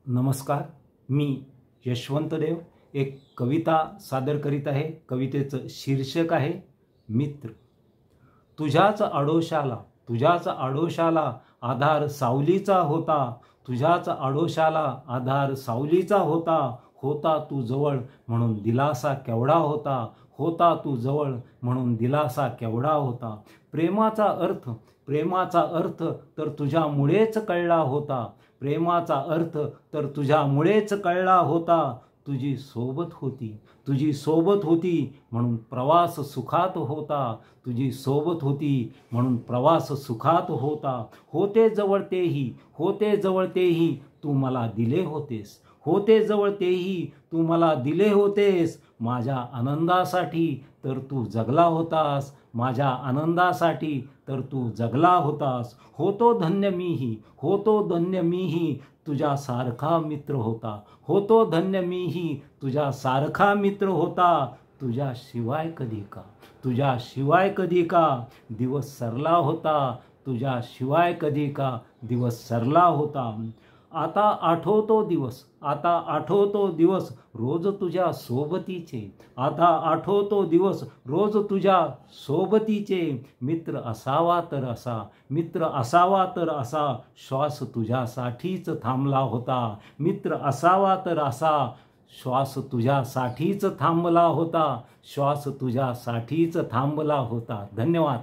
नमस्कार, मी यशवंत देव एक कविता सादर करीत आहे। कवितेचं शीर्षक आहे मित्र। तुझ्याच आडोशाला आधार सावलीचा होता, तुझ्याच आडोशाला आधार सावलीचा होता। होता तू जवळ म्हणून दिलासा केवढा होता, होता तू जवळ म्हणून दिलासा केवढा होता। प्रेमाचा अर्थ तर तुझ्यामुळेच कळला होता, प्रेमाचा अर्थ तर तुझ्यामुळेच कळला होता। तुझी सोबत होती म्हणून प्रवास सुखात होता, तुझी सोबत होती म्हणून प्रवास सुखात होता। होते जवळ तेही तू मला दिले होतेस, होते जवळ तेही तू मला दिले होतेस। माझ्या आनंदासाठी तर तू जगला होतास, माझ्या आनंदासाठी तर तू जगला होतास। होतो धन्य मीही तुझ्यासारखा मित्र होता, होतो धन्य मीही तुझ्यासारखा मित्र होता। तुझ्याशिवाय कधी का दिवस सरला होता, तुझ्याशिवाय कधी का दिवस सरला होता। आता आठवतो दिवस रोज तुझ्या सोबतीचे, आता आठवतो दिवस रोज तुझ्या सोबतीचे। मित्र असावा तर असा श्वास तुझ्यासाठीच थांबला होता, मित्र असावा तर असा श्वास तुझ्यासाठीच थांबला होता, श्वास तुझ्यासाठीच थांबला होता। धन्यवाद।